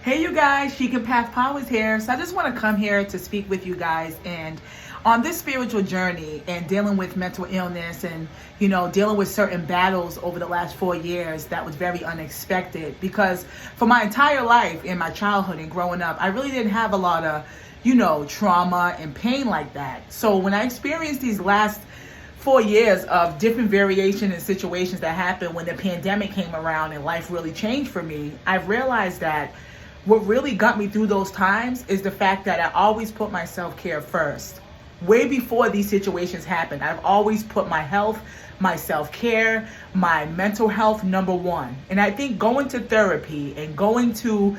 Hey you guys, Shiekhempathpowers here. So I just want to come here to speak with you guys and on this spiritual journey and dealing with mental illness and, dealing with certain battles over the last 4 years that was very unexpected because for my entire life in my childhood and growing up, I really didn't have a lot of, trauma and pain like that. So when I experienced these last 4 years of different variation and situations that happened when the pandemic came around and life really changed for me, I've realized that what really got me through those times is the fact that I always put my self-care first. Way before these situations happened, I've always put my health, my self-care, my mental health number one. And I think going to therapy and going to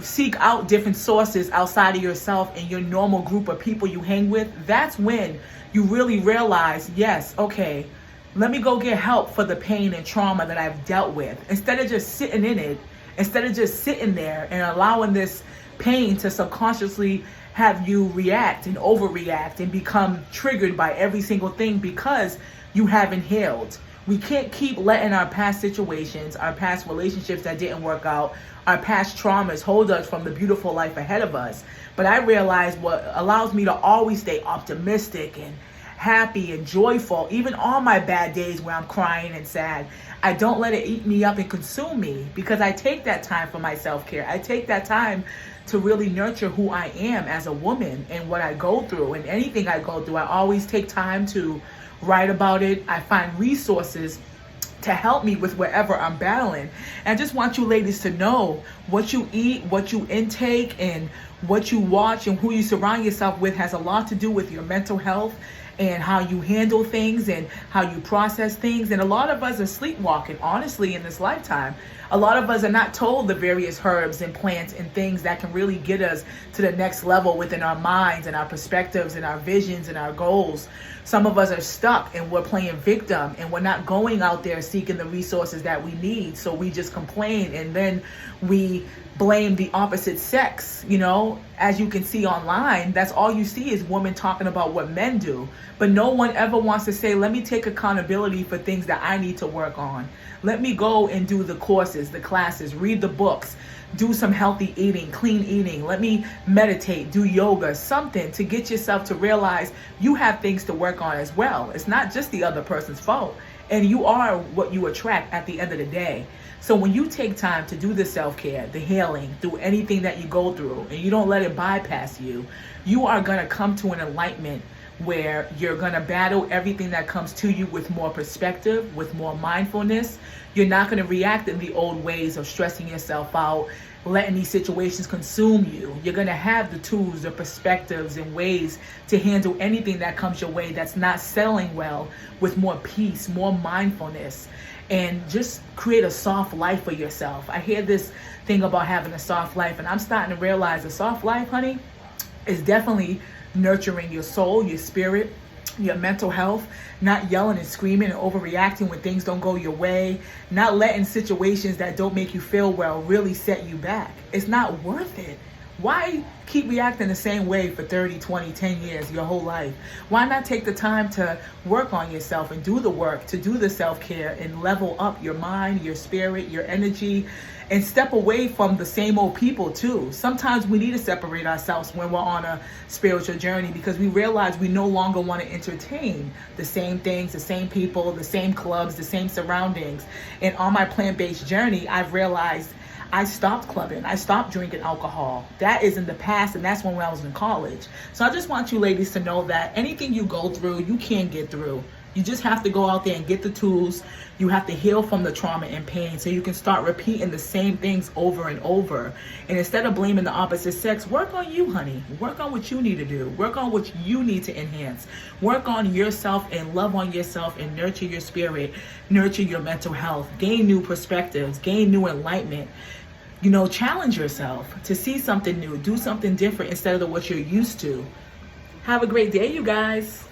seek out different sources outside of yourself and your normal group of people you hang with, that's when you really realize, yes, okay, let me go get help for the pain and trauma that I've dealt with. Instead of just sitting in it, instead of just sitting there and allowing this pain to subconsciously have you react and overreact and become triggered by every single thing because you haven't healed. We can't keep letting our past situations, our past relationships that didn't work out, our past traumas hold us from the beautiful life ahead of us. But I realize what allows me to always stay optimistic and happy and joyful, even on my bad days where I'm crying and sad. I don't let it eat me up and consume me because I take that time for my self-care. I take that time to really nurture who I am as a woman and what I go through and anything I go through. I always take time to write about it. I find resources to help me with whatever I'm battling. And I just want you ladies to know what you eat, what you intake, and what you watch and who you surround yourself with has a lot to do with your mental health and how you handle things and how you process things. And a lot of us are sleepwalking, honestly, in this lifetime. A lot of us are not told the various herbs and plants and things that can really get us to the next level within our minds and our perspectives and our visions and our goals. Some of us are stuck and we're playing victim and we're not going out there seeking the resources that we need. So we just complain and then we blame the opposite sex. As you can see online, that's all you see is women talking about what men do. But no one ever wants to say, let me take accountability for things that I need to work on. Let me go and do the courses, the classes, read the books, do some healthy eating, clean eating. Let me meditate, do yoga, something to get yourself to realize you have things to work on as well. It's not just the other person's fault. And you are what you attract at the end of the day. So when you take time to do the self-care, the healing, through anything that you go through, and you don't let it bypass you, you are going to come to an enlightenment where you're going to battle everything that comes to you with more perspective, with more mindfulness. You're not going to react in the old ways of stressing yourself out, letting these situations consume you. You're going to have the tools, the perspectives, and ways to handle anything that comes your way that's not settling well with more peace, more mindfulness, and just create a soft life for yourself. I hear this thing about having a soft life, and I'm starting to realize a soft life, honey, is definitely nurturing your soul, your spirit, your mental health, not yelling and screaming and overreacting when things don't go your way, not letting situations that don't make you feel well really set you back. It's not worth it. Why keep reacting the same way for 30, 20, 10 years, your whole life? Why not take the time to work on yourself and do the work, to do the self-care and level up your mind, your spirit, your energy, and step away from the same old people too. Sometimes we need to separate ourselves when we're on a spiritual journey because we realize we no longer want to entertain the same things, the same people, the same clubs, the same surroundings. And on my plant-based journey, I've realized I stopped clubbing. I stopped drinking alcohol. That is in the past, and that's when I was in college. So I just want you ladies to know that anything you go through, you can get through. You just have to go out there and get the tools. You have to heal from the trauma and pain so you can start repeating the same things over and over. And instead of blaming the opposite sex, work on you, honey. Work on what you need to do. Work on what you need to enhance. Work on yourself and love on yourself and nurture your spirit, nurture your mental health, gain new perspectives, gain new enlightenment. Challenge yourself to see something new, do something different instead of what you're used to. Have a great day, you guys.